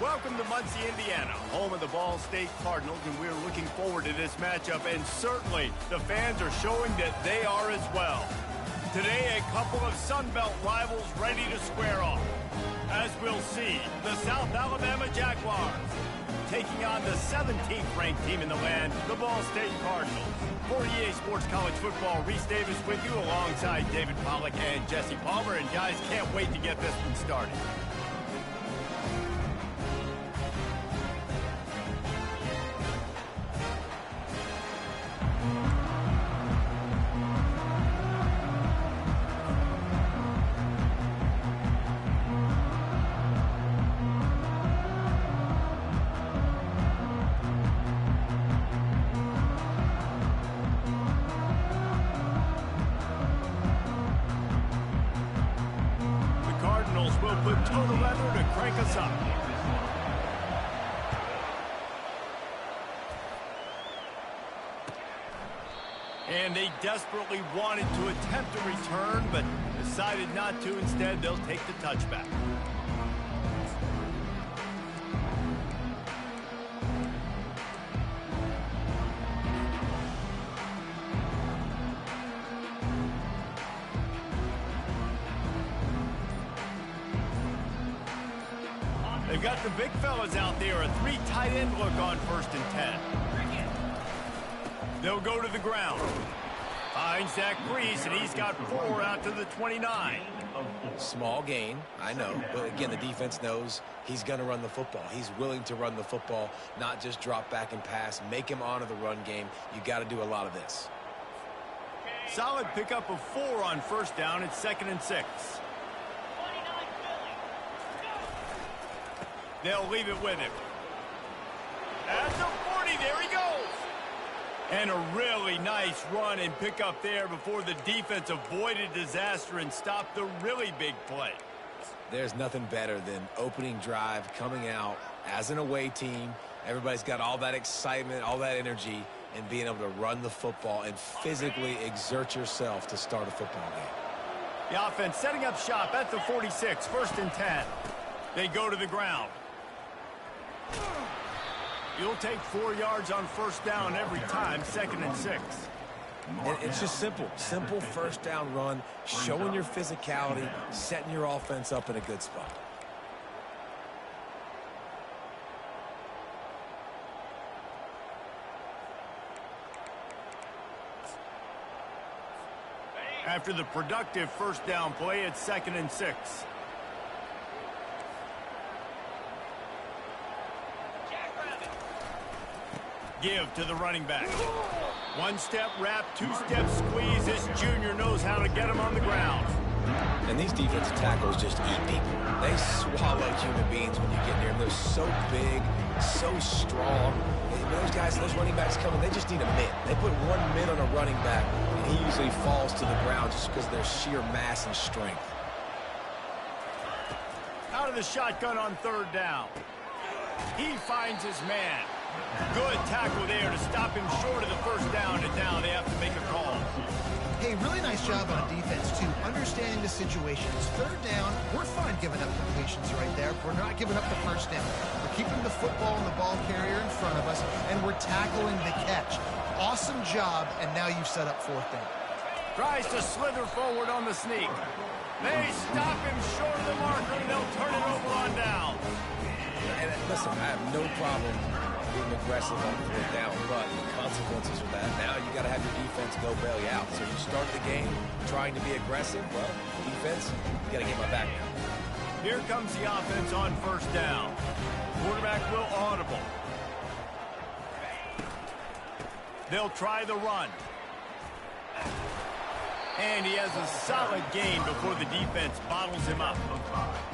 Welcome to Muncie, Indiana, home of the Ball State Cardinals, and we're looking forward to this matchup, and certainly the fans are showing that they are as well. Today, a couple of Sun Belt rivals ready to square off. As we'll see, the South Alabama Jaguars taking on the 17th ranked team in the land, the Ball State Cardinals. For EA Sports College Football, Reese Davis with you alongside David Pollack and Jesse Palmer, and guys, can't wait to get this one started. Will put total leather to crank us up. And they desperately wanted to attempt a return, but decided not to. Instead, they'll take the touchback. They've got the big fellas out there, a three tight end look on 1st and 10. They'll go to the ground. Finds Zach Brees, and he's got 4 out to the 29. Small gain, I know, but again, the defense knows he's going to run the football. He's willing to run the football, not just drop back and pass, make him honor the run game. You got to do a lot of this. Solid pickup of 4 on 1st down. It's 2nd and 6. They'll leave it with him. At the 40, there he goes. And a really nice run and pickup there before the defense avoided disaster and stopped the really big play. There's nothing better than opening drive, coming out as an away team. Everybody's got all that excitement, all that energy, and being able to run the football and physically exert yourself to start a football game. The offense setting up shop at the 46, 1st and 10. They go to the ground. You'll take 4 yards on 1st down every time, 2nd and 6. And it's just simple 1st down run, showing your physicality, setting your offense up in a good spot. After the productive 1st down play, it's 2nd and 6. Give to the running back. 1-step wrap, 2-step squeeze. This junior knows how to get him on the ground. And these defensive tackles just eat people. They swallow human beings when you get near them. They're so big, so strong. And those guys, those running backs coming, they just need a mitt. They put 1 mitt on a running back, and he usually falls to the ground just because of their sheer mass and strength. Out of the shotgun on 3rd down. He finds his man. Good tackle there to stop him short of the 1st down, and now they have to make a call. Hey, really nice job on defense, too, understanding the situations. 3rd down, we're fine giving up completions right there. We're not giving up the 1st down. We're keeping the football and the ball carrier in front of us, and we're tackling the catch. Awesome job, and now you've set up 4th down. Tries to slither forward on the sneak. They stop him short of the marker, and they'll turn it over on down. And listen, I have no problem being aggressive on 4th down, but the consequences of that, now you got to have your defense go bail you out. So you start the game trying to be aggressive. Well, defense, you got to get my back now. Here comes the offense on 1st down. Quarterback will audible. They'll try the run. And he has a solid gain before the defense bottles him up.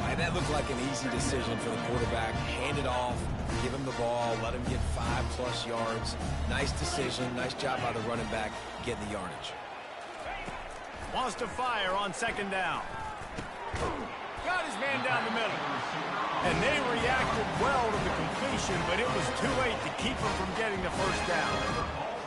And that looked like an easy decision for the quarterback. Hand it off, give him the ball, let him get 5+ yards. Nice decision, nice job by the running back getting the yardage. Wants to fire on 2nd down. Got his man down the middle. And they reacted well to the completion, but it was too late to keep him from getting the 1st down.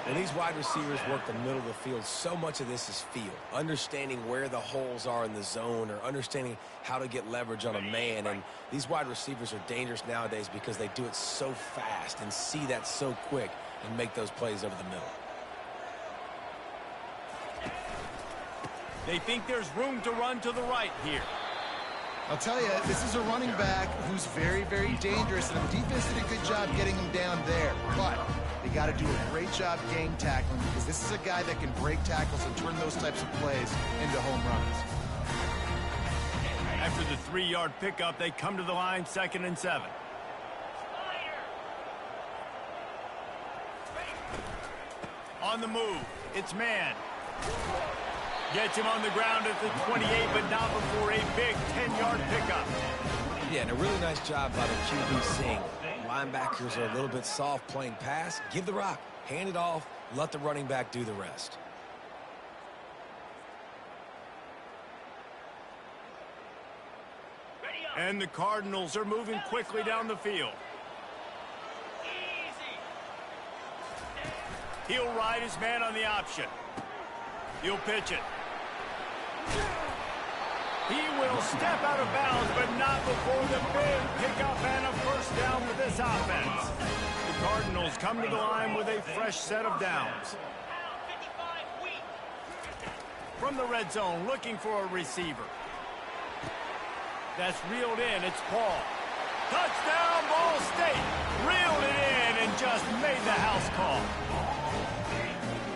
When these wide receivers work the middle of the field, so much of this is feel. Understanding where the holes are in the zone or understanding how to get leverage on a man. And these wide receivers are dangerous nowadays because they do it so fast and see that so quick and make those plays over the middle. They think there's room to run to the right here. I'll tell you, this is a running back who's very, very dangerous, and the defense did a good job getting him down there. But they got to do a great job gang tackling because this is a guy that can break tackles and turn those types of plays into home runs. After the 3-yard pickup, they come to the line, 2nd and 7. On the move, it's man. Gets him on the ground at the 28, but not before a big 10-yard pickup. Yeah, and a really nice job by the QB seeing. Linebackers are a little bit soft playing pass. Give the rock, hand it off, let the running back do the rest. And the Cardinals are moving quickly down the field. He'll ride his man on the option. He'll pitch it. He will step out of bounds, but not before the big pickup and a first down for this offense. The Cardinals come to the line with a fresh set of downs. From the red zone, looking for a receiver. That's reeled in. It's Paul. Touchdown, Ball State. Reeled it in and just made the house call.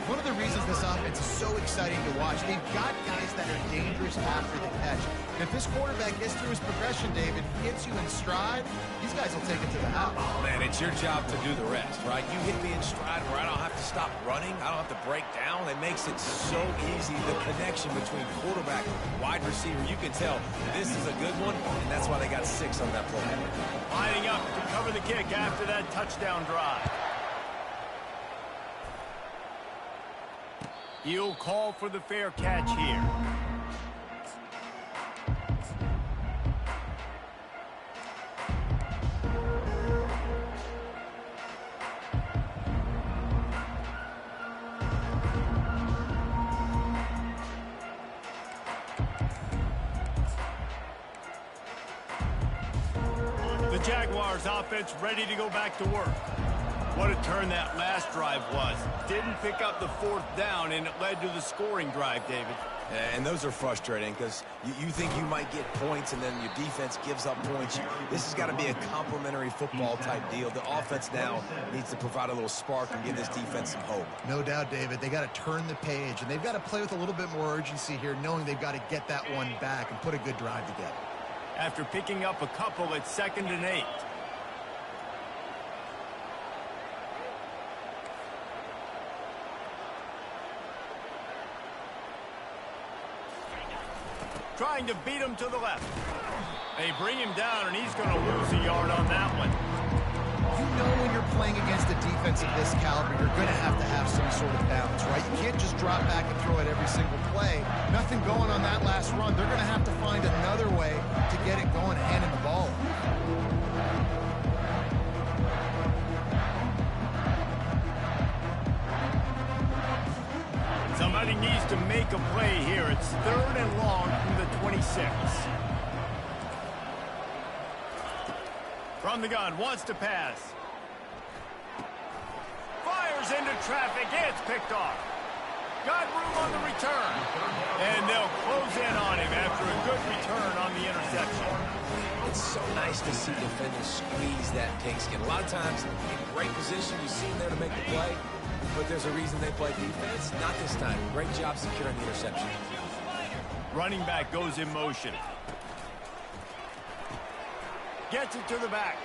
One of the reasons this offense is so exciting to watch, they've got guys that are dangerous after the catch. And if this quarterback gets through his progression, David, hits you in stride, these guys will take it to the house. Man, it's your job to do the rest, right? You hit me in stride where I don't have to stop running. I don't have to break down. It makes it so easy. The connection between quarterback and wide receiver, you can tell this is a good one, and that's why they got 6 on that play. Lining up to cover the kick after that touchdown drive. He'll call for the fair catch here. The Jaguars offense ready to go back to work. What a turn that last drive was. Didn't pick up the 4th down, and it led to the scoring drive, David. And those are frustrating because you think you might get points and then your defense gives up points. This has got to be a complementary football type deal. The offense now needs to provide a little spark and give this defense some hope. No doubt, David. They got to turn the page, and they've got to play with a little bit more urgency here, knowing they've got to get that one back and put a good drive together. After picking up a couple, it's 2nd and 8. Trying to beat him to the left. They bring him down, and he's going to lose a yard on that one. You know when you're playing against a defense of this caliber, you're going to have some sort of balance, right? You can't just drop back and throw it every single play. Nothing going on that last run. They're going to have to find another way to get it going, handing the ball. Somebody needs to make a play here. It's 3rd and long from the 26. From the gun, wants to pass. Fires into traffic. It's picked off. Got room on the return. And they'll close in on him after a good return on the interception. It's so nice to see defenders squeeze that pigskin. A lot of times, in great position, you see him there to make the play. But there's a reason they play defense. Not this time. Great job securing the interception. Running back goes in motion. Gets it to the back.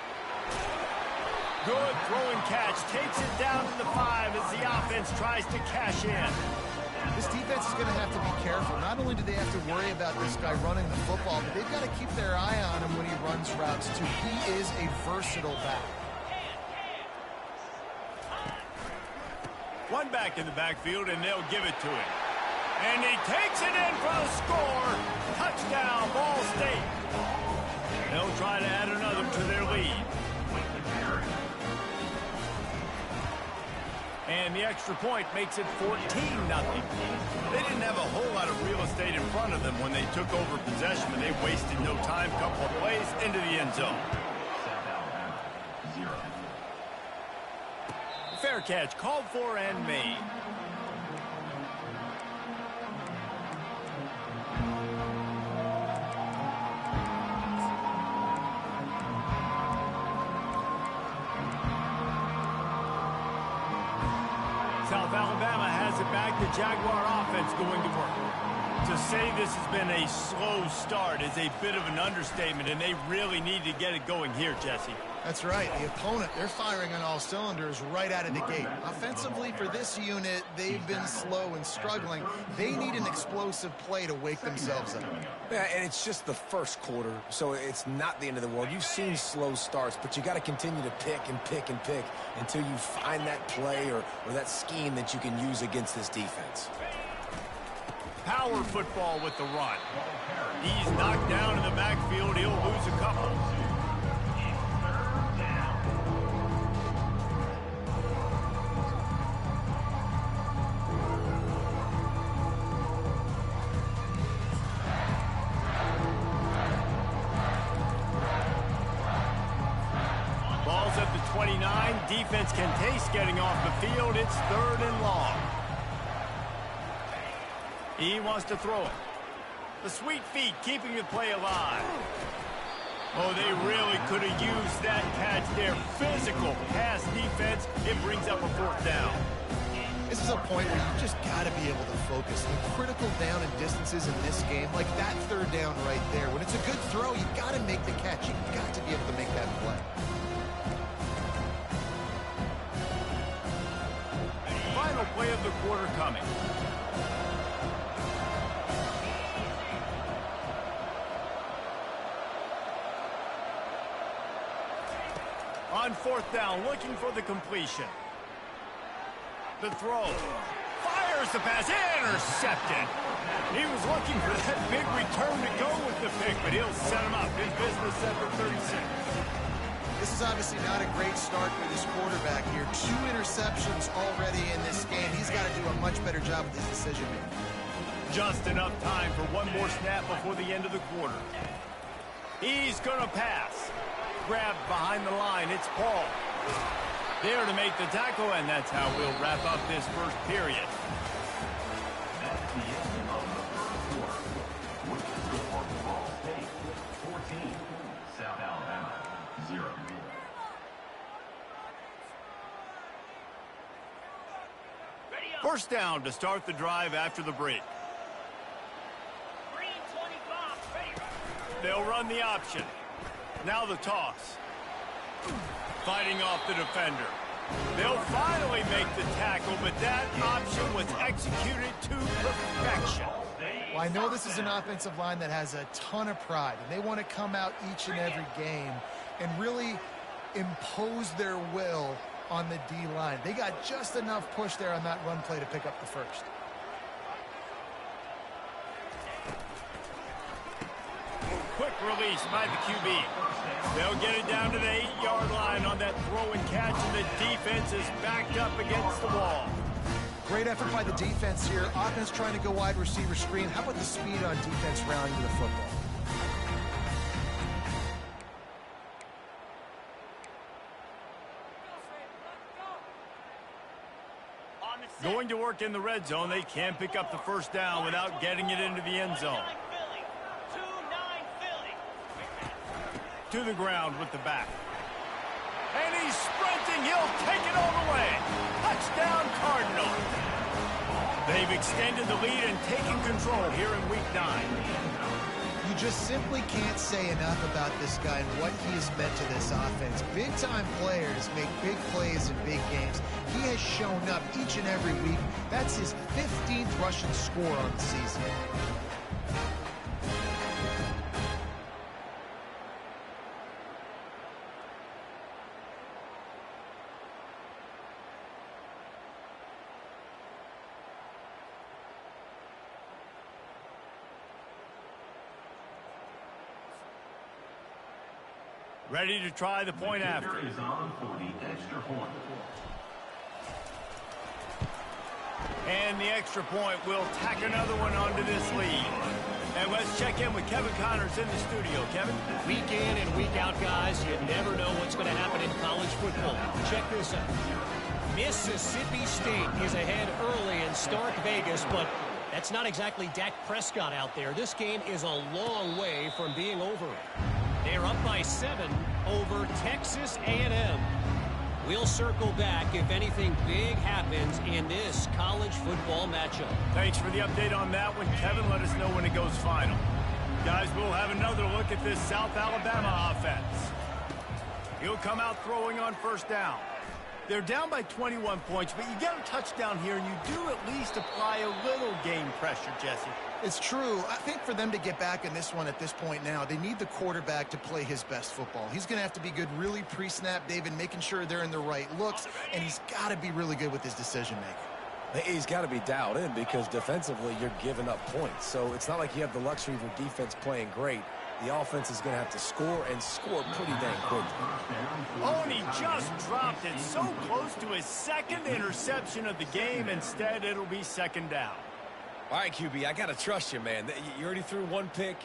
Good throwing catch. Takes it down to the 5 as the offense tries to cash in. This defense is going to have to be careful. Not only do they have to worry about this guy running the football, but they've got to keep their eye on him when he runs routes, too. He is a versatile back. One back in the backfield, and they'll give it to him. And he takes it in for the score. Touchdown, Ball State. They'll try to add another to their lead. And the extra point makes it 14-0. They didn't have a whole lot of real estate in front of them when they took over possession, and they wasted no time. Couple of plays into the end zone. Fair catch called for and made. South Alabama has it back. The Jaguar offense going to work. To say this has been a slow start is a bit of an understatement, and they really need to get it going here, Jesse. That's right. The opponent, they're firing on all cylinders right out of the gate. Offensively, for this unit, they've been slow and struggling. They need an explosive play to wake themselves up. Yeah, and it's just the first quarter, so it's not the end of the world. You've seen slow starts, but you got to continue to pick and pick and pick until you find that play or that scheme that you can use against this defense. Power football with the run. He's knocked down in the backfield. He'll lose a couple. Ball's at the 29. Defense can taste getting off the field. It's 3rd and long. He wants to throw it. The sweet feet keeping the play alive. Oh, they really could have used that catch there. Physical pass defense. It brings up a 4th down. This is a point where you just got to be able to focus. The critical down and distances in this game, like that 3rd down right there. When it's a good throw, you got to make the catch. You got to be able to make that play. Final play of the quarter coming. On 4th down, looking for the completion. The throw. Fires the pass. Intercepted. He was looking for that big return to go with the pick, but he'll set him up. His business set for 36. This is obviously not a great start for this quarterback here. 2 interceptions already in this game. He's got to do a much better job with his decision-making. Just enough time for one more snap before the end of the quarter. He's going to pass. Grabbed behind the line. It's Paul. There to make the tackle, and that's how we'll wrap up this first period. That's the end of the first quarter. With the score, Ball State 14, South Alabama 0. First down to start the drive after the break. They'll run the option. Now the toss. Fighting off the defender. They'll finally make the tackle, but that option was executed to perfection. Well, I know this is an offensive line that has a ton of pride, and they want to come out each and every game and really impose their will on the D-line. They got just enough push there on that run play to pick up the first. Quick release by the QB. They'll get it down to the 8-yard line on that throw and catch, and the defense is backed up against the wall. Great effort by the defense here. Offense trying to go wide receiver screen. How about the speed on defense rounding the football? Going to work in the red zone. They can't pick up the first down without getting it into the end zone. To the ground with the back. And he's sprinting. He'll take it all the way. Touchdown, Cardinal. They've extended the lead and taken control here in Week 9. You just simply can't say enough about this guy and what he has meant to this offense. Big-time players make big plays in big games. He has shown up each and every week. That's his 15th rushing score on the season. Ready to try the point after. Is on for the extra point. And the extra point will tack another one onto this lead. And let's check in with Kevin Connors in the studio. Kevin? Week in and week out, guys, you never know what's going to happen in college football. Check this out. Mississippi State is ahead early in Stark Vegas, but that's not exactly Dak Prescott out there. This game is a long way from being over. They're up by 7 over Texas A&M. We'll circle back if anything big happens in this college football matchup. Thanks for the update on that one, Kevin. Let us know when it goes final. Guys, we'll have another look at this South Alabama offense. He'll come out throwing on first down. They're down by 21 points, but you get a touchdown here, and you do at least apply a little game pressure, Jesse. It's true. I think for them to get back in this one at this point now, they need the quarterback to play his best football. He's going to have to be good really pre-snap, David, making sure they're in the right looks, and he's got to be really good with his decision-making. He's got to be dialed in because defensively you're giving up points. So it's not like you have the luxury of your defense playing great. The offense is going to have to score and score pretty dang quick. Oh, and he just dropped it so close to his second interception of the game. Instead, it'll be second down. All right, QB, I got to trust you, man. You already threw one pick.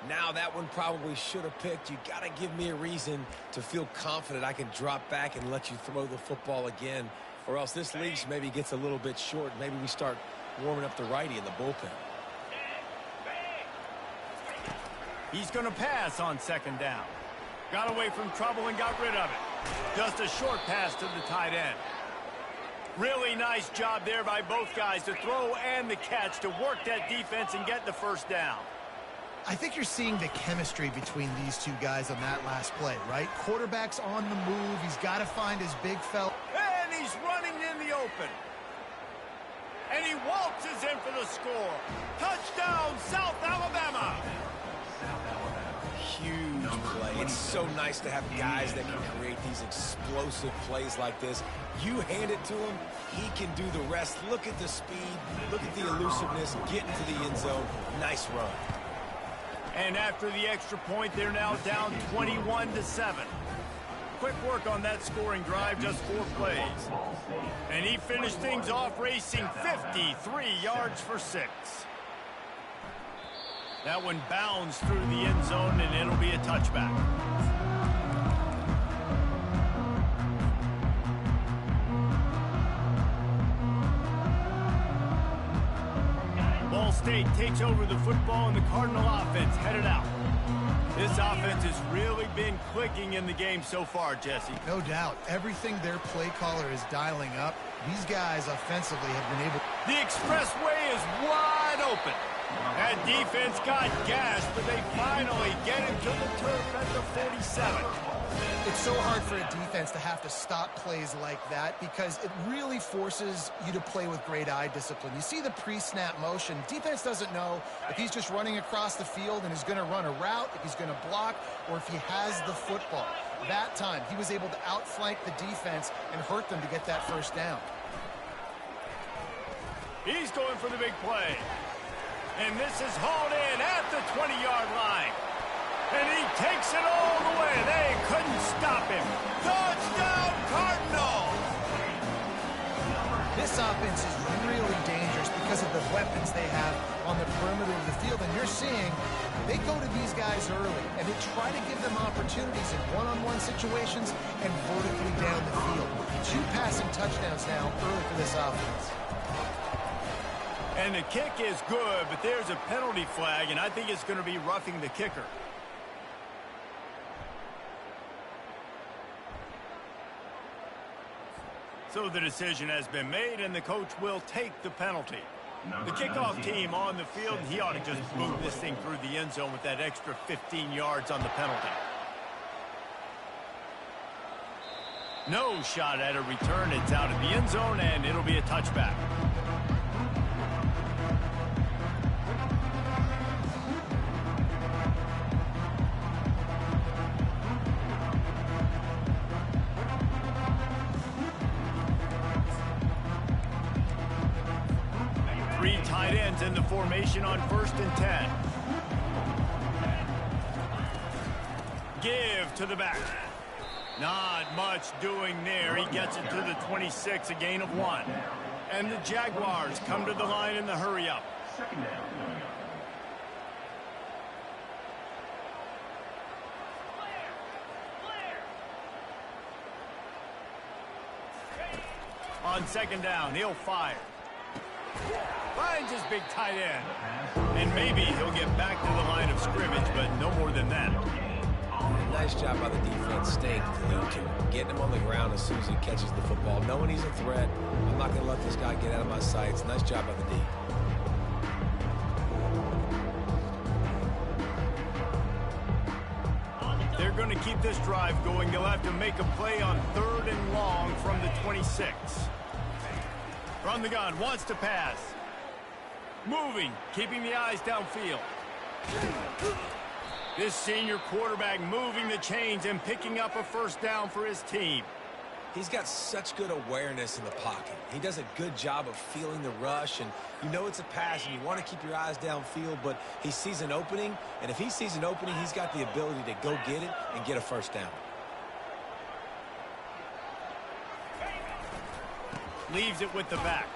Now that one probably should have picked. You got to give me a reason to feel confident I can drop back and let you throw the football again, or else this leash maybe gets a little bit short. Maybe we start warming up the righty in the bullpen. He's going to pass on second down. Got away from trouble and got rid of it. Just a short pass to the tight end. Really nice job there by both guys to throw and the catch to work that defense and get the first down. I think you're seeing the chemistry between these two guys on that last play, right? Quarterback's on the move. He's got to find his big fella. And he's running in the open. And he waltzes in for the score. Touchdown, South Alabama. Huge play. It's so nice to have guys that can create these explosive plays like this. You hand it to him, he can do the rest. Look at the speed, look at the elusiveness, get into the end zone. Nice run. And after the extra point, they're now down 21-7. Quick work on that scoring drive, just 4 plays. And he finished things off racing 53 yards for 6. That one bounds through the end zone, and it'll be a touchback. Ball State takes over the football, and the Cardinal offense headed out. This offense has really been clicking in the game so far, Jesse. No doubt. Everything their play caller is dialing up, these guys offensively have been able. The expressway is wide open. That defense got gashed, but they finally get him to the turf at the 47. It's so hard for a defense to have to stop plays like that because it really forces you to play with great eye discipline. You see the pre-snap motion. Defense doesn't know if he's just running across the field and is going to run a route, if he's going to block, or if he has the football. That time, he was able to outflank the defense and hurt them to get that first down. He's going for the big play. And this is hauled in at the 20-yard line. And he takes it all the way. They couldn't stop him. Touchdown, Cardinals! This offense is really dangerous because of the weapons they have on the perimeter of the field. And you're seeing they go to these guys early, and they try to give them opportunities in one-on-one situations and vertically down the field. 2 passing touchdowns now early for this offense. And the kick is good, but there's a penalty flag, and I think it's going to be roughing the kicker. So the decision has been made, and the coach will take the penalty. The kickoff team on the field, he ought to just move this thing through the end zone with that extra 15 yards on the penalty. No shot at a return. It's out of the end zone, and it'll be a touchback. Three tight ends in the formation on 1st and 10. Give to the back. Not much doing there. He gets it to the 26, a gain of 1. And the Jaguars come to the line in the hurry-up. Second down. On second down, he'll fire. Finds his big tight end. And maybe he'll get back to the line of scrimmage, but no more than that. Nice job by the defense staying glued to him, getting him on the ground as soon as he catches the football, knowing he's a threat. I'm not going to let this guy get out of my sights. Nice job by the D. They're going to keep this drive going. They'll have to make a play on 3rd and long from the 26. From the gun, wants to pass. Moving, keeping the eyes downfield. This senior quarterback moving the chains and picking up a first down for his team. He's got such good awareness in the pocket. He does a good job of feeling the rush, and you know it's a pass, and you want to keep your eyes downfield, but he sees an opening, and if he sees an opening, he's got the ability to go get it and get a first down. Leaves it with the back.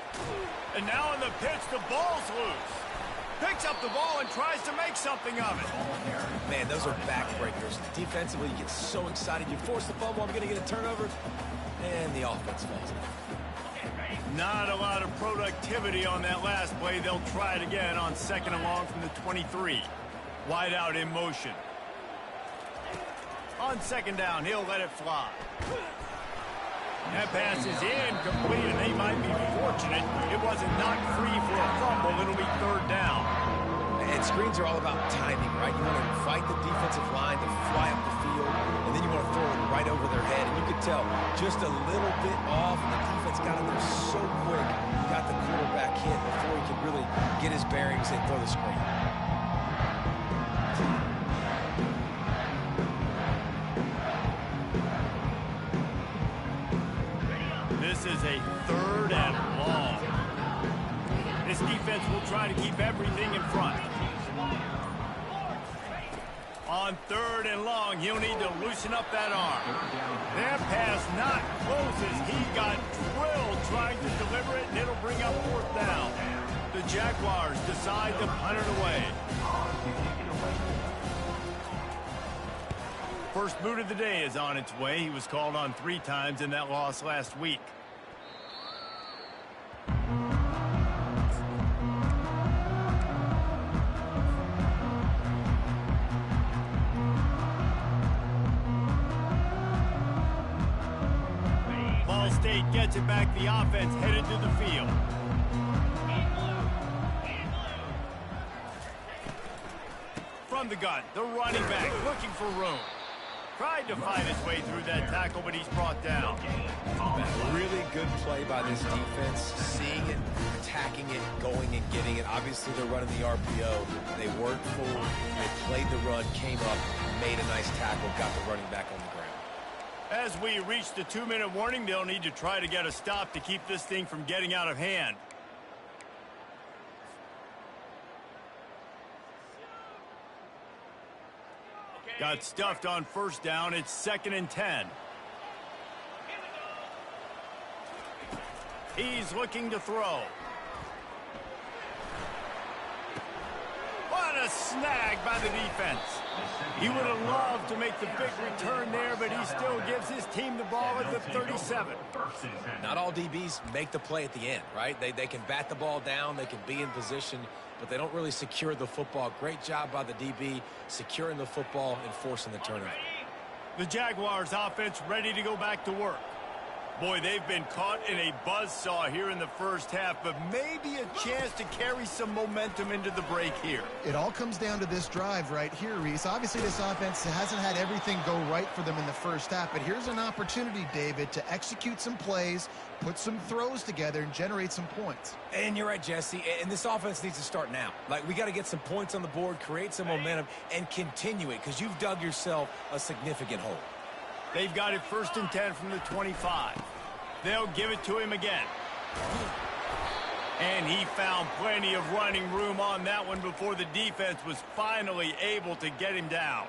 And now on the pitch, the ball's loose. Picks up the ball and tries to make something of it. Man, those are backbreakers. Defensively, you get so excited. You force the fumble, I'm going to get a turnover, and the offense falls down. Not a lot of productivity on that last play. They'll try it again on 2nd and long from the 23. Wide out in motion. On 2nd down, he'll let it fly. That pass is incomplete, and they might be fortunate it wasn't knocked free for a fumble. It'll be 3rd down. And screens are all about timing, right? You want to fight the defensive line to fly up the field, and then you want to throw it right over their head. And you could tell just a little bit off, and the defense got in there so quick, got the quarterback hit before he could really get his bearings and throw the screen. This is a 3rd and long. This defense will try to keep everything in front. On 3rd and long, he'll need to loosen up that arm. That pass not close as he got drilled trying to deliver it, and it'll bring up 4th down. The Jaguars decide to punt it away. First boot of the day is on its way. He was called on 3 times in that loss last week. Ball State gets it back. The offense headed to the field. From the gun, the running back looking for room. Tried to find his way through that tackle, but he's brought down. Really good play by this defense, seeing it, attacking it, going and getting it. Obviously, they're running the RPO. They worked forward, they played the run, came up, made a nice tackle, got the running back on the ground. As we reach the 2-minute warning, they'll need to try to get a stop to keep this thing from getting out of hand. Got stuffed on 1st down. It's 2nd and 10. He's looking to throw. What a snag by the defense. He would have loved to make the big return there, but he still gives his team the ball at the 37. Not all DBs make the play at the end, right? They can bat the ball down, they can be in position, but they don't really secure the football. Great job by the DB securing the football and forcing the turnover. The Jaguars offense ready to go back to work. Boy, they've been caught in a buzzsaw here in the first half, but maybe a chance to carry some momentum into the break here. It all comes down to this drive right here, Reese. Obviously, this offense hasn't had everything go right for them in the first half, but here's an opportunity, David, to execute some plays, put some throws together, and generate some points. And you're right, Jesse, and this offense needs to start now. Like, we got to get some points on the board, create some momentum, and continue it, because you've dug yourself a significant hole. They've got it 1st and 10 from the 25. They'll give it to him again. And he found plenty of running room on that one before the defense was finally able to get him down.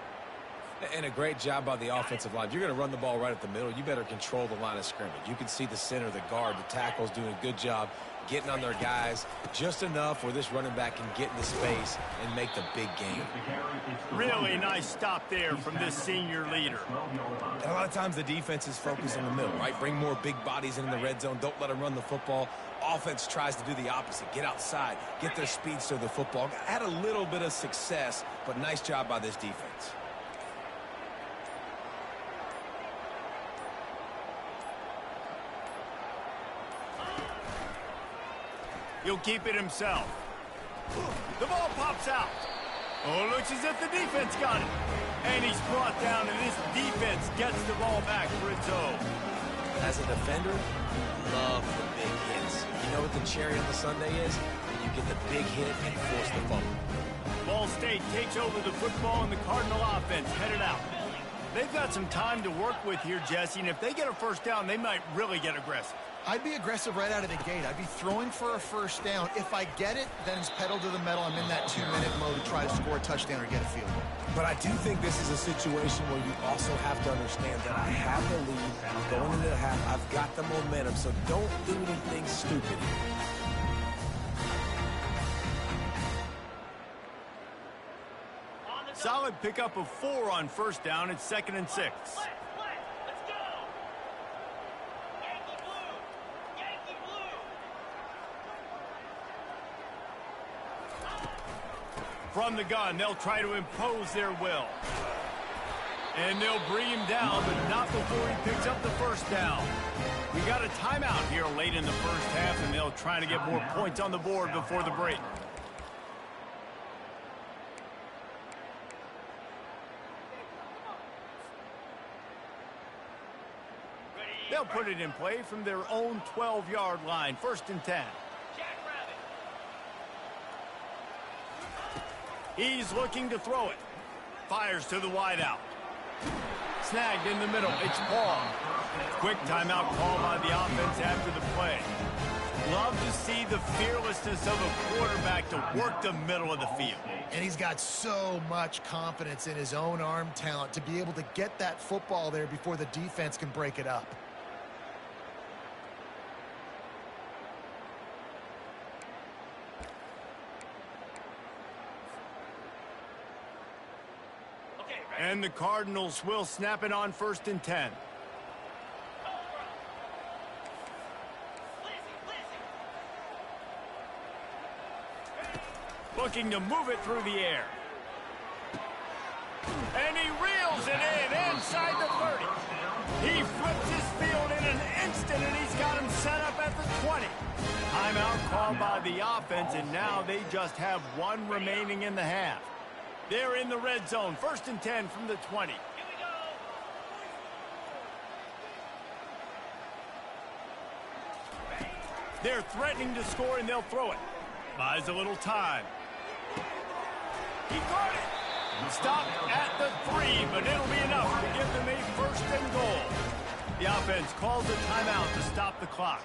And a great job by the offensive line. If you're going to run the ball right up the middle, you better control the line of scrimmage. You can see the center, the guard, the tackle's doing a good job getting on their guys just enough where this running back can get into space and make the big game. Really nice stop there from this senior leader. And a lot of times the defense is focused in the middle, right? Bring more big bodies into the red zone. Don't let them run the football. Offense tries to do the opposite. Get outside. Get their speedster the football. Had a little bit of success, but nice job by this defense. He'll keep it himself. The ball pops out. Oh, looks as if the defense got it. And he's brought down, and this defense gets the ball back for its own. As a defender, love the big hits. You know what the cherry on the sundae is? When you get the big hit and force the fumble. Ball State takes over the football, and the Cardinal offense headed out. They've got some time to work with here, Jesse, and if they get a first down, they might really get aggressive. I'd be aggressive right out of the gate. I'd be throwing for a first down. If I get it, then it's pedal to the metal. I'm in that 2-minute mode to try to score a touchdown or get a field goal. But I do think this is a situation where you also have to understand that I have the lead going into the half. I've got the momentum, so don't do anything stupid here. Solid pickup of 4 on first down. It's 2nd and 6. From the gun, they'll try to impose their will. And they'll bring him down, but not before he picks up the first down. We got a timeout here late in the first half, and they'll try to get more points on the board before the break. They'll put it in play from their own 12-yard line, 1st and 10. He's looking to throw it. Fires to the wideout. Snagged in the middle. It's Paul. Quick timeout call by the offense after the play. Love to see the fearlessness of a quarterback to work the middle of the field. And he's got so much confidence in his own arm talent to be able to get that football there before the defense can break it up. And the Cardinals will snap it on 1st and 10. Looking to move it through the air. And he reels it in inside the 30. He flips his field in an instant, and he's got him set up at the 20. Timeout called by the offense, and now they just have 1 remaining in the half. They're in the red zone, 1st and 10 from the 20. They're threatening to score, and they'll throw it. Buys a little time. He got it. Stopped at the 3, but it'll be enough to give them a 1st and goal. The offense calls a timeout to stop the clock.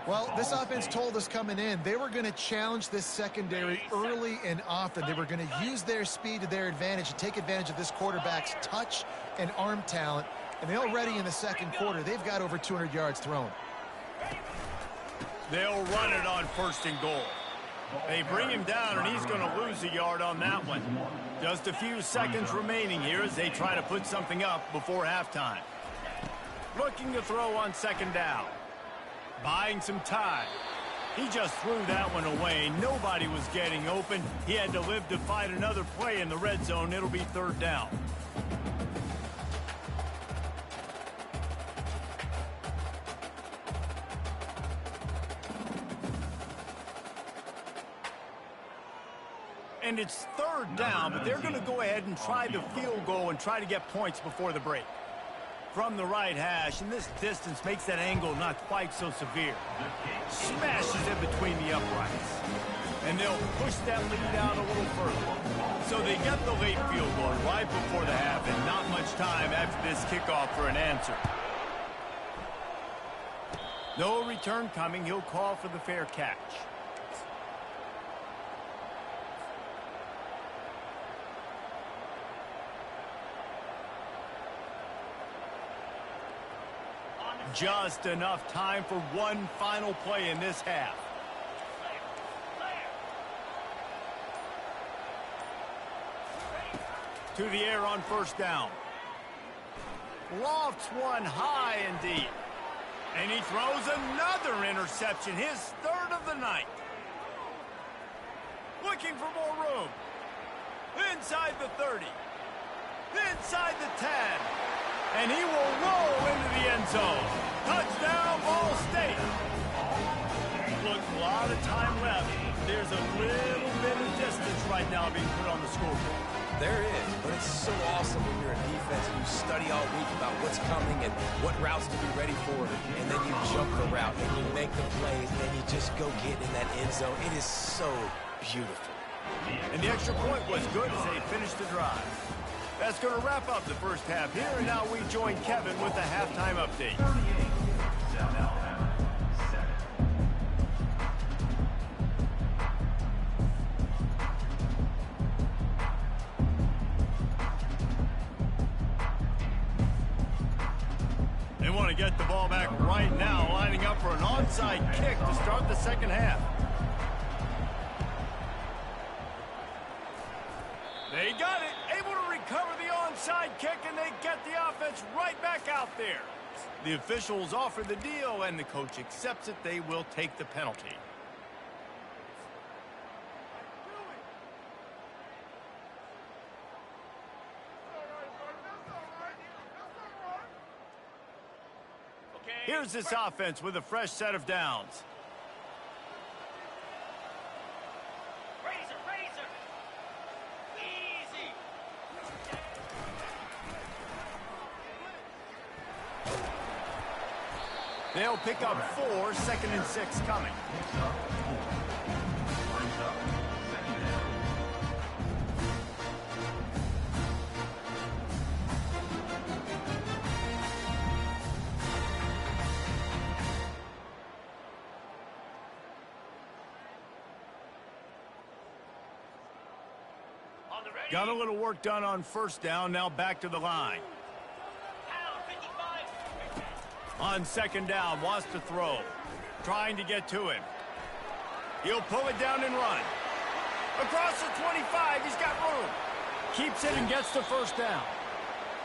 Well, this offense told us coming in they were going to challenge this secondary early and often. They were going to use their speed to their advantage and take advantage of this quarterback's touch and arm talent. And already in the second quarter, they've got over 200 yards thrown. They'll run it on 1st and goal. They bring him down, and he's going to lose a yard on that one. Just a few seconds remaining here as they try to put something up before halftime. Looking to throw on 2nd down. Buying some time. He just threw that one away. Nobody was getting open. He had to live to fight another play in the red zone. It'll be 3rd down. And it's 3rd down, but they're going to go ahead and try the field goal and try to get points before the break. From the right hash, and this distance makes that angle not quite so severe. Smashes it between the uprights. And they'll push that lead out a little further. So they get the late field goal right before the half, and not much time after this kickoff for an answer. No return coming. He'll call for the fair catch. Just enough time for one final play in this half. to the air on first down. Lofts one high and deep. And he throws another interception, his third of the night. Looking for more room. Inside the 30. Inside the 10. And he will roll into the end zone. Touchdown, Ball State. Look, a lot of time left. There's a little bit of distance right now being put on the scoreboard. There is, but it's so awesome when you're a defense and you study all week about what's coming and what routes to be ready for, and then you jump the route and you make the plays and you just go get in that end zone. It is so beautiful. And the extra point was good as they finished the drive. That's going to wrap up the first half here, and now we join Kevin with the halftime update. 38, South Alabama, 7. They want to get the ball back right now, lining up for an onside kick to start the second half. They got it, able to recover the onside kick, and they get the offense right back out there. The officials offer the deal, and the coach accepts it. They will take the penalty. Here's this offense with a fresh set of downs. Easy. They'll pick up 4, 2nd and 6 coming. Brings up second down. Got a little work done on first down, now back to the line. On second down, wants to throw. Trying to get to him. He'll pull it down and run. Across the 25, he's got room. Keeps it and gets the first down.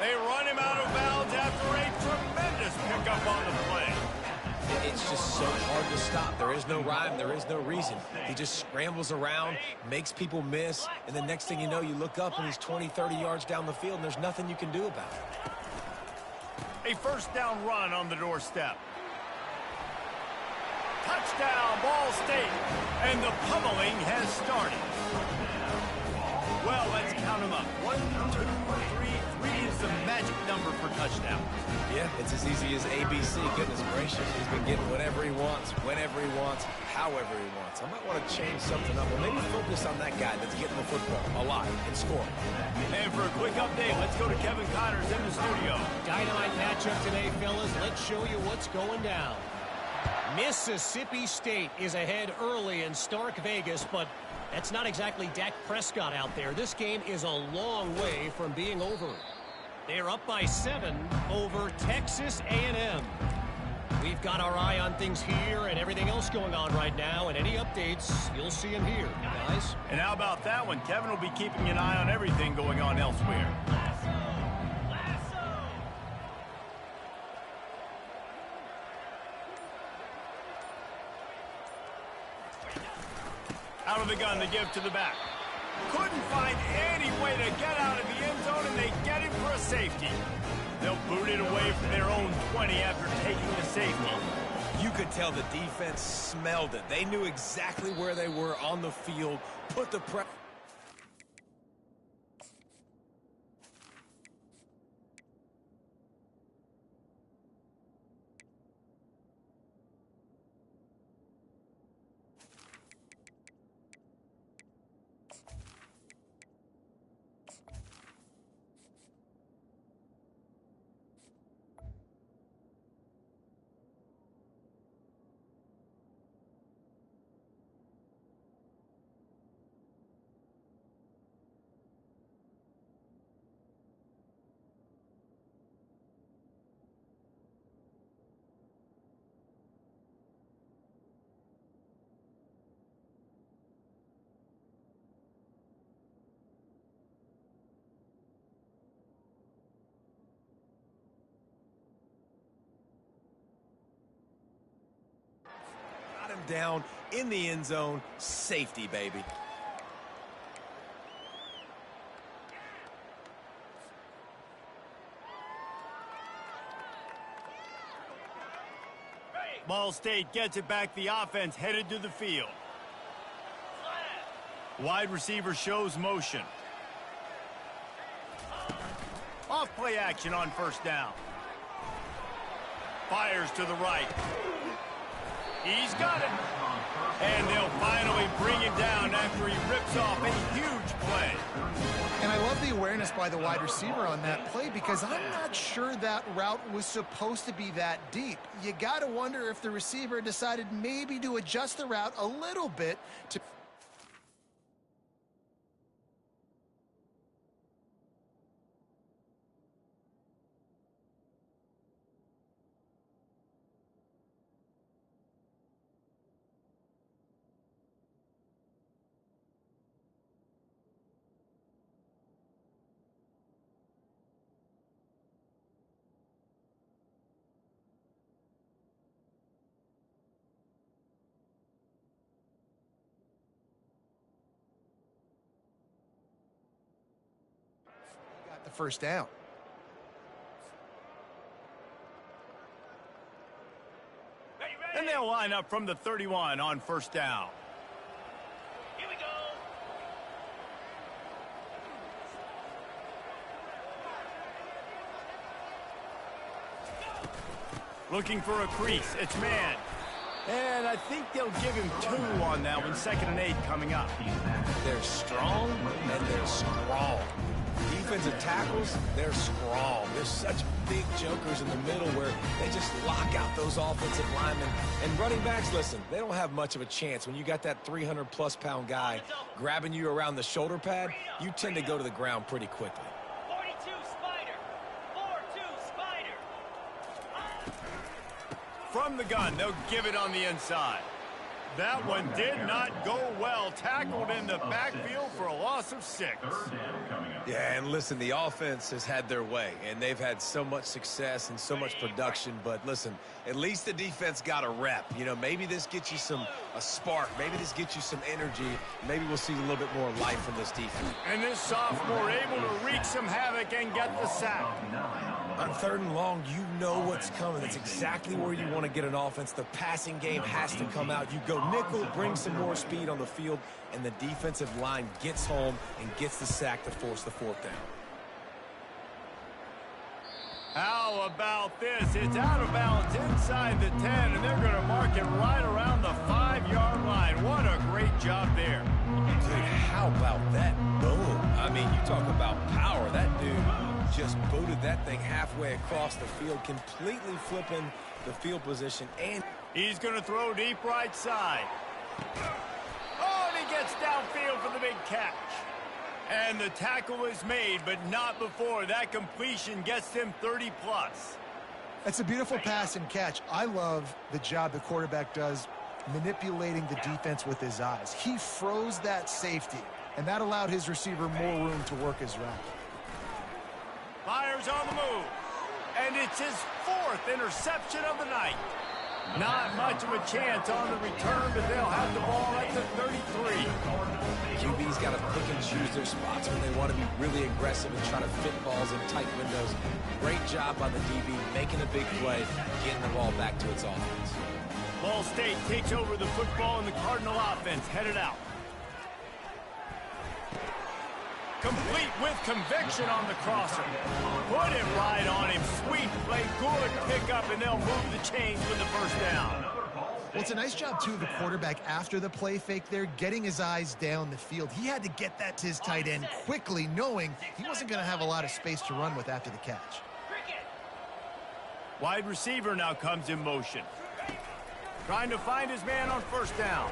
They run him out of bounds after a tremendous pickup on the play. It's just so hard to stop. There is no rhyme. There is no reason. He just scrambles around, makes people miss, and the next thing you know, you look up and he's 20, 30 yards down the field, and there's nothing you can do about it. A first down run on the doorstep. Touchdown, Ball State. And the pummeling has started. Well, let's count them up. 1, 2, 3. 3 is the magic number for touchdowns. Yeah, it's as easy as ABC. Goodness gracious, he's been getting whatever he wants, whenever he wants, however he wants. I might want to change something up, or maybe focus on that guy that's getting the football alive and scoring. And for a quick update, let's go to Kevin Connors in the studio. Dynamite matchup today, fellas. Let's show you what's going down. Mississippi State is ahead early in Stark Vegas, but that's not exactly Dak Prescott out there. This game is a long way from being over. They're up by 7 over Texas A&M. We've got our eye on things here and everything else going on right now, and any updates, you'll see them here, guys. And how about that one? Kevin will be keeping an eye on everything going on elsewhere. Out of the gun to give to the back. Couldn't find any way to get out of the end zone, and they get him for a safety. They'll boot it away from their own 20 after taking the safety. You could tell the defense smelled it. They knew exactly where they were on the field, put the pressure. down in the end zone. Safety, baby. Ball State gets it back. The offense headed to the field. Wide receiver shows motion. Off play action on first down. Fires to the right. He's got it. And they'll finally bring it down after he rips off a huge play. And I love the awareness by the wide receiver on that play because I'm not sure that route was supposed to be that deep. You got to wonder if the receiver decided maybe to adjust the route a little bit to... the first down. And they'll line up from the 31 on first down. Here we go. Looking for a crease. It's man. And I think they'll give him 2 on that one. 2nd and 8 coming up. They're strong and they're strong. Defensive tackles, they're strong. There's such big jokers in the middle where they just lock out those offensive linemen. And running backs, listen, they don't have much of a chance. When you got that 300-plus pound guy grabbing you around the shoulder pad, you tend to go to the ground pretty quickly. 42 Spider. 4-2 Spider. From the gun, they'll give it on the inside. That one did not go well. Tackled in the backfield for a loss of 6. Yeah, and listen, the offense has had their way, and they've had so much success and so much production. But listen, at least the defense got a rep. You know, maybe this gets you a spark. Maybe this gets you some energy. Maybe we'll see a little bit more life from this defense. And this sophomore able to wreak some havoc and get the sack. On 3rd and long, you know what's coming. That's exactly where you want to get an offense. The passing game has to come out. You go nickel, bring some more speed on the field, and the defensive line gets home and gets the sack to force the 4th down. How about this? It's out of bounds inside the 10, and they're going to mark it right around the 5-yard line. What a great job there. Dude, how about that boom? I mean, you talk about power. That dude just booted that thing halfway across the field, completely flipping the field position. And he's going to throw deep right side. Oh, and he gets downfield for the big catch. And the tackle is made, but not before. That completion gets them 30-plus. That's a beautiful pass and catch. I love the job the quarterback does manipulating the defense with his eyes. He froze that safety, and that allowed his receiver more room to work his route. Fires on the move. And it's his 4th interception of the night. Not much of a chance on the return, but they'll have the ball at the 33. QB's got to pick and choose their spots when they want to be really aggressive and try to fit balls in tight windows. Great job by the DB making a big play, getting the ball back to its offense. Ball State takes over the football, and the Cardinal offense headed out. Complete with conviction on the crosser. Put it right on him. Sweet play, good pickup, and they'll move the chains with the first down. Well, it's a nice job, too, of the quarterback after the play fake there, getting his eyes down the field. He had to get that to his tight end quickly, knowing he wasn't going to have a lot of space to run with after the catch. Wide receiver now comes in motion. Trying to find his man on first down.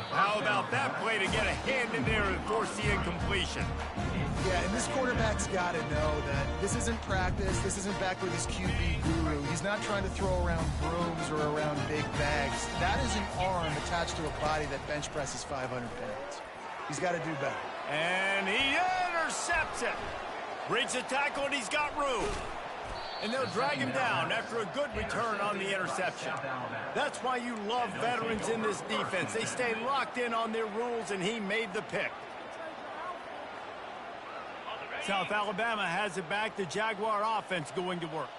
How about that play to get a hand in there and force the incompletion? Yeah, and this quarterback's got to know that this isn't practice. This isn't back with his QB guru. He's not trying to throw around brooms or around big bags. That is an arm attached to a body that bench presses 500 pounds. He's got to do better. And he intercepts it. Breaks a tackle, and he's got room. And they'll drag him down after a good return on the interception. That's why you love veterans in this defense. They stay locked in on their rules, and he made the pick. South Alabama has it back. The Jaguar offense going to work.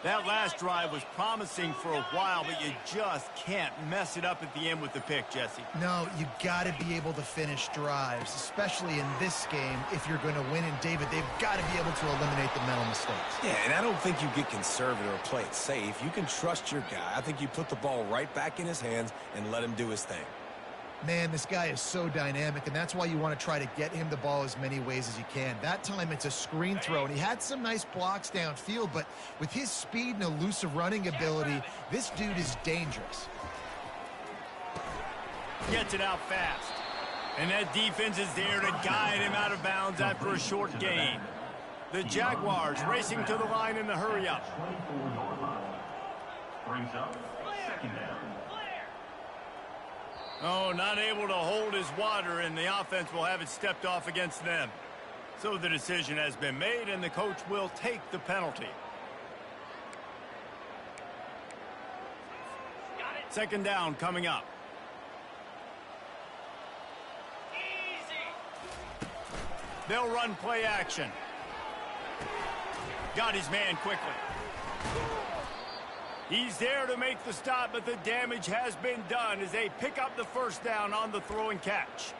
That last drive was promising for a while, but you just can't mess it up at the end with the pick, Jesse. No, you got to be able to finish drives, especially in this game. If you're going to win, and David, they've got to be able to eliminate the mental mistakes. Yeah, and I don't think you get conservative or play it safe. You can trust your guy. I think you put the ball right back in his hands and let him do his thing. Man, this guy is so dynamic, and that's why you want to try to get him the ball as many ways as you can. That time, it's a screen throw, and he had some nice blocks downfield, but with his speed and elusive running ability, this dude is dangerous. Gets it out fast. And that defense is there to guide him out of bounds after a short gain. The Jaguars racing to the line in the hurry-up. 24-yard line. Brings up second down. Oh, not able to hold his water, and the offense will have it stepped off against them. So the decision has been made, and the coach will take the penalty. Second down coming up. They'll run play action. Got his man quickly. He's there to make the stop, but the damage has been done as they pick up the first down on the throw and catch.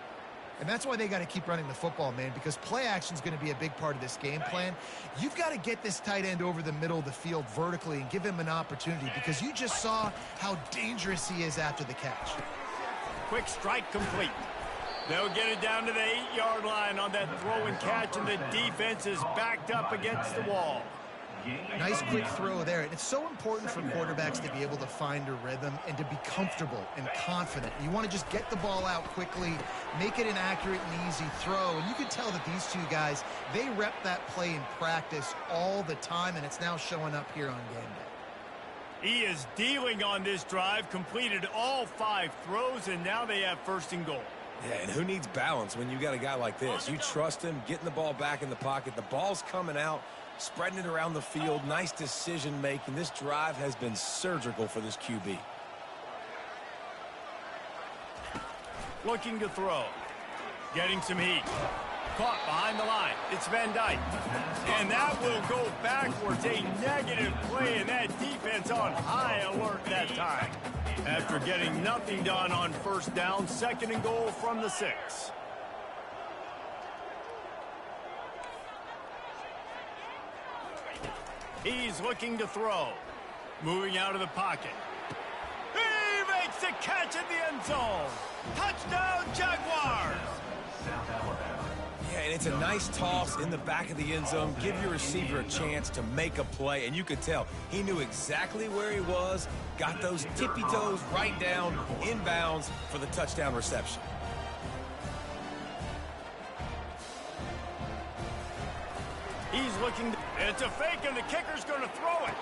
And that's why they got to keep running the football, man, because play action is going to be a big part of this game plan. You've got to get this tight end over the middle of the field vertically and give him an opportunity, because you just saw how dangerous he is after the catch. Quick strike complete. They'll get it down to the 8-yard line on that throw and catch, and the defense is backed up against the wall. Nice quick throw there. And it's so important for quarterbacks to be able to find a rhythm and to be comfortable and confident. You want to just get the ball out quickly, make it an accurate and easy throw. And you can tell that these two guys, they rep that play in practice all the time, and it's now showing up here on game day. He is dealing on this drive, completed all 5 throws, and now they have first and goal. Yeah, and who needs balance when you got a guy like this? You trust him, getting the ball back in the pocket. The ball's coming out, spreading it around the field. Nice decision-making. This drive has been surgical for this QB. Looking to throw. Getting some heat. Caught behind the line. It's Van Dyke. And that will go backwards. A negative play, and that defense on high alert that time. After getting nothing done on first down, second and goal from the 6. He's looking to throw. Moving out of the pocket. He makes the catch in the end zone. Touchdown, Jaguars! South Alabama. Yeah, and it's a nice toss in the back of the end zone. Give your receiver a chance to make a play, and you could tell he knew exactly where he was, got those tippy toes right down, inbounds for the touchdown reception. He's looking to, it's a fake, and the kicker's going to throw it.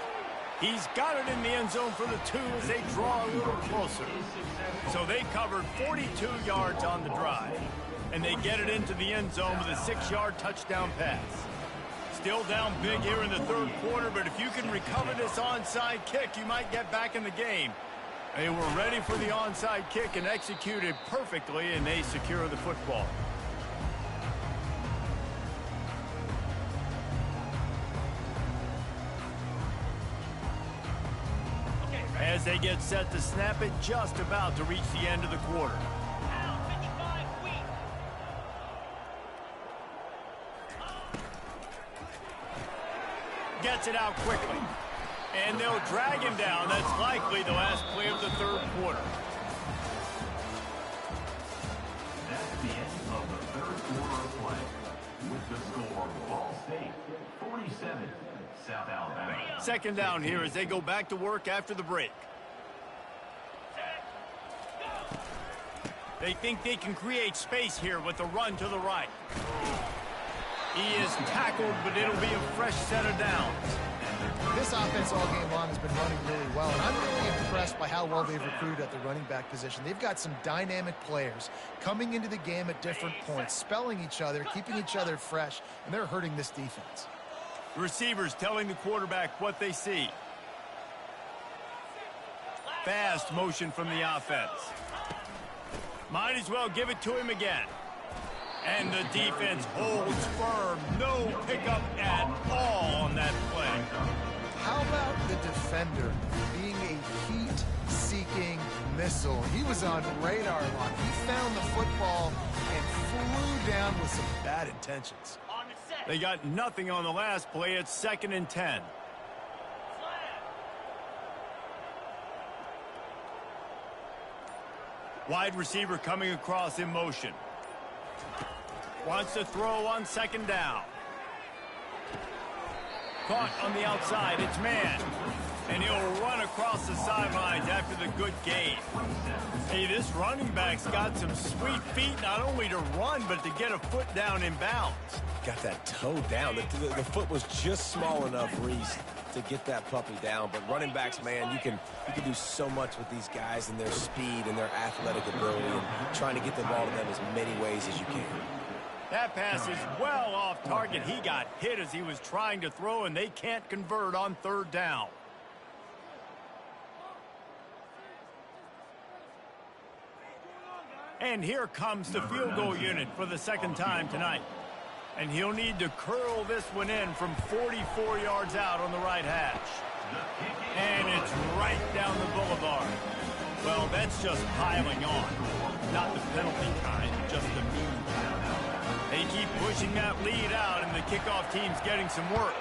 He's got it in the end zone for the 2 as they draw a little closer. So they covered 42 yards on the drive, and they get it into the end zone with a 6-yard touchdown pass. Still down big here in the third quarter, but if you can recover this onside kick, you might get back in the game. They were ready for the onside kick and executed perfectly, and they secure the football. As they get set to snap it, just about to reach the end of the quarter. Gets it out quickly. And they'll drag him down. That's likely the last play of the third quarter. That's the end of the third quarter of play. With the score, Ball State 47, South Alabama. Second down here as they go back to work after the break. They think they can create space here with the run to the right. He is tackled, but it'll be a fresh set of downs. This offense all game long has been running really well, and I'm really impressed by how well they've recruited at the running back position. They've got some dynamic players coming into the game at different points, spelling each other, keeping each other fresh, and they're hurting this defense. Receivers telling the quarterback what they see. Fast motion from the offense. Might as well give it to him again. And the defense holds firm. No pickup at all on that play. How about the defender being a heat-seeking missile? He was on radar lock. He found the football and flew down with some bad intentions. They got nothing on the last play. It's 2nd and 10. Wide receiver coming across in motion. Wants to throw on 2nd down. Caught on the outside. It's man. And he'll run across the sidelines after the good gain. Hey, this running back's got some sweet feet, not only to run, but to get a foot down in bounds. Got that toe down. The foot was just small enough, Reese, to get that puppy down. But running backs, man, you can do so much with these guys and their speed and their athletic ability and trying to get the ball to them as many ways as you can. That pass is well off target. He got hit as he was trying to throw, and they can't convert on 3rd down. And here comes the field goal unit for the 2nd time tonight. And he'll need to curl this one in from 44 yards out on the right hash. And it's right down the boulevard. Well, that's just piling on. Not the penalty kind, just the mean kind. They keep pushing that lead out, and the kickoff team's getting some work.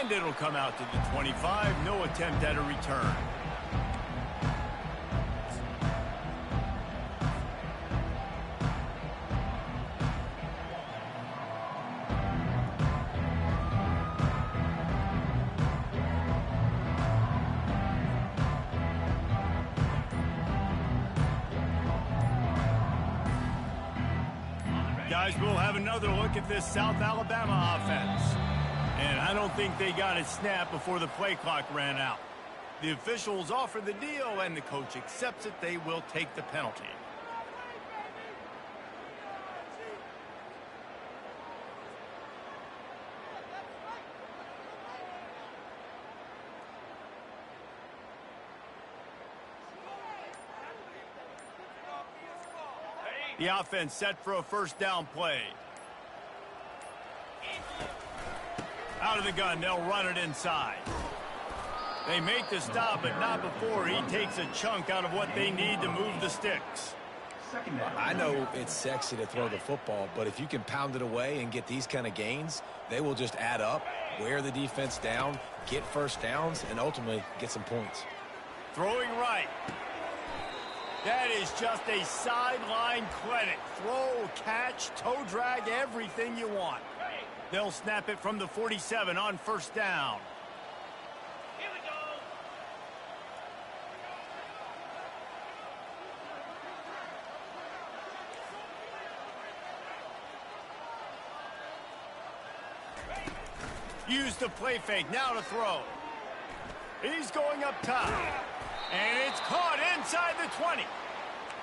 And it'll come out to the 25. No attempt at a return. Guys, we'll have another look at this South Alabama offense. And I don't think they got it snapped before the play clock ran out. The officials offer the deal, and the coach accepts it. They will take the penalty. The offense set for a 1st down play. Out of the gun, they'll run it inside. They make the stop, but not before he takes a chunk out of what they need to move the sticks. I know it's sexy to throw the football, but if you can pound it away and get these kind of gains, they will just add up, wear the defense down, get 1st downs, and ultimately get some points. Throwing right. That is just a sideline clinic. Throw, catch, toe drag, everything you want. They'll snap it from the 47 on 1st down. Here we go. Use the play fake, now to throw. He's going up top. And it's caught inside the 20.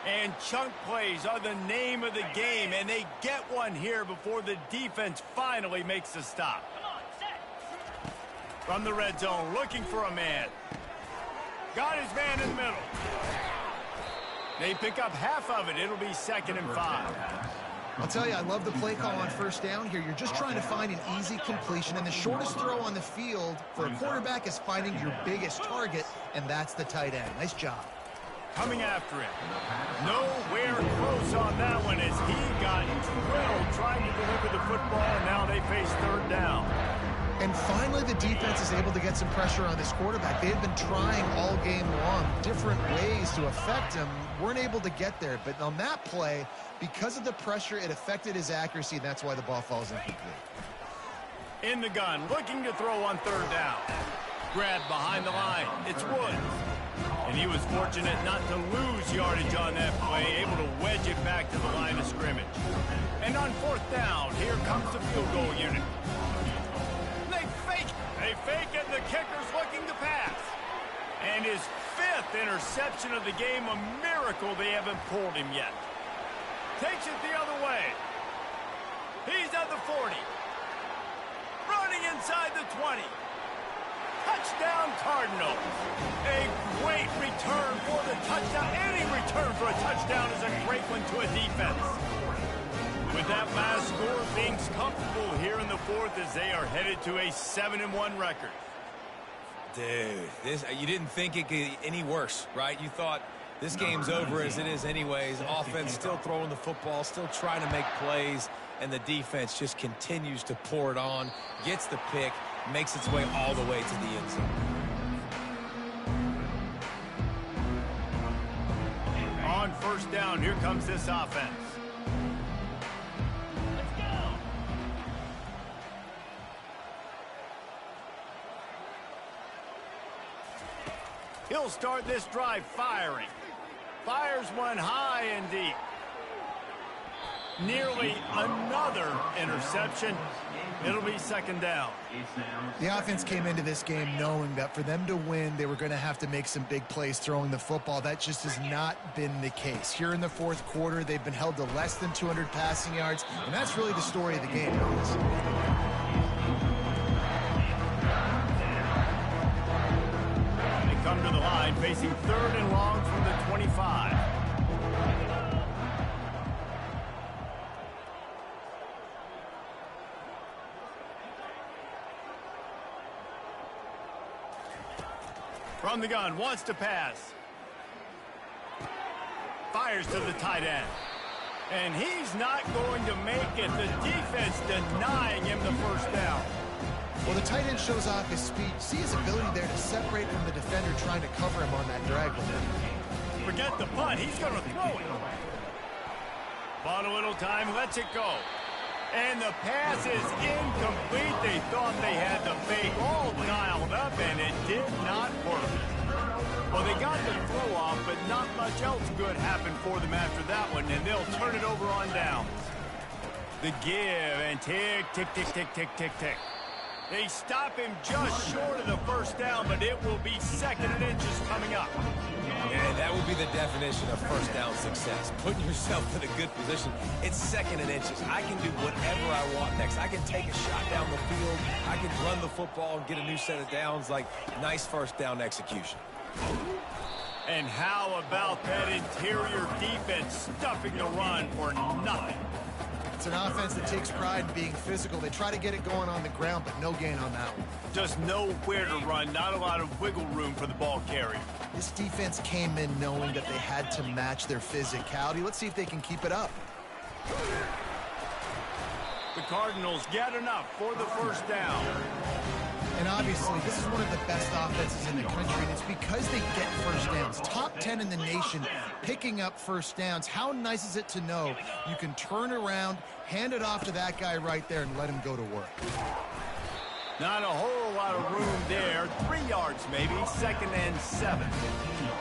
And chunk plays are the name of the game, and they get one here before the defense finally makes the stop. From the red zone, looking for a man. Got his man in the middle. They pick up half of it. It'll be 2nd and 5. I'll tell you, I love the play call on 1st down here. You're just trying to find an easy completion, and the shortest throw on the field for a quarterback is finding your biggest target, and that's the tight end. Nice job. Coming after him. Nowhere close on that one as he got drilled trying to deliver the football, and now they face 3rd down. And finally, the defense is able to get some pressure on this quarterback. They've been trying all game long different ways to affect him. Weren't able to get there, but on that play, because of the pressure, it affected his accuracy, and that's why the ball falls incomplete. In the gun, looking to throw on 3rd down. Grabbed behind the line. It's Woods. And he was fortunate not to lose yardage on that play, able to wedge it back to the line of scrimmage. And on 4th down, here comes the field goal unit. They fake it, the kicker's looking to pass. And his 5th interception of the game, a miracle they haven't pulled him yet. Takes it the other way. He's at the 40. Running inside the 20. Touchdown Cardinals. A great return for the touchdown. Any return for a touchdown is a great one to a defense. With that last score, things comfortable here in the fourth as they are headed to a 7-1 record. Dude, you didn't think it could get any worse, right? You thought this game's over as it is anyways. Offense still throwing the football, still trying to make plays, and the defense just continues to pour it on, gets the pick, makes its way all the way to the end zone. On first down, here comes this offense. He'll start this drive firing. Fires one high and deep. Nearly another interception. It'll be second down. The offense came into this game knowing that for them to win, they were going to have to make some big plays throwing the football. That just has not been the case. Here in the fourth quarter, they've been held to less than 200 passing yards, and that's really the story of the game. They come to the line facing third and long from the 25. From the gun, wants to pass. Fires to the tight end. And he's not going to make it. The defense denying him the first down. Well, the tight end shows off his speed. See his ability there to separate from the defender trying to cover him on that drag route. Forget the punt. He's going to throw it. Bought a little time, lets it go. And the pass is incomplete. They thought they had the fake all dialed up, and it did not work. Well, they got the throw off, but not much else good happened for them after that one, and they'll turn it over on downs. The give, and tick, tick, tick, tick, tick, tick, tick. They stop him just short of the first down, but it will be second and inches coming up. And that would be the definition of first down success. Putting yourself in a good position. It's second and inches. I can do whatever I want next. I can take a shot down the field. I can run the football and get a new set of downs. Like, nice first down execution. And how about that interior defense stuffing the run for nothing? It's an offense that takes pride in being physical. They try to get it going on the ground, but no gain on that one. Just nowhere to run, not a lot of wiggle room for the ball carrier. This defense came in knowing that they had to match their physicality. Let's see if they can keep it up. The Cardinals get enough for the first down. And obviously, this is one of the best offenses in the country, and it's because they get first downs. Top 10 in the nation picking up first downs. How nice is it to know you can turn around, hand it off to that guy right there, and let him go to work? Not a whole lot of room there. 3 yards maybe, second and 7.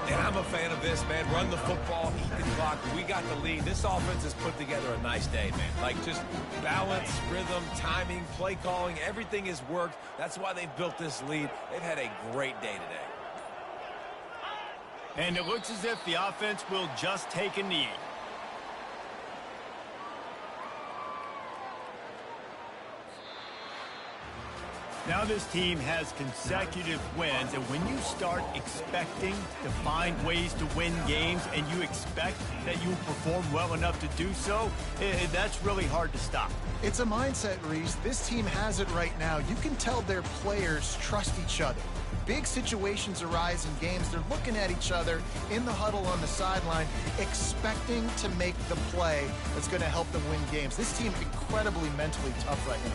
And I'm a fan of this, man. Run the football, eat the clock. We got the lead. This offense has put together a nice day, man. Like, just balance, rhythm, timing, play calling, everything has worked. That's why they've built this lead. They've had a great day today. And it looks as if the offense will just take a knee. Now this team has consecutive wins, and when you start expecting to find ways to win games and you expect that you'll perform well enough to do so, that's really hard to stop. It's a mindset, Reese. This team has it right now. You can tell their players trust each other. Big situations arise in games. They're looking at each other in the huddle on the sideline, expecting to make the play that's going to help them win games. This team incredibly mentally tough right now.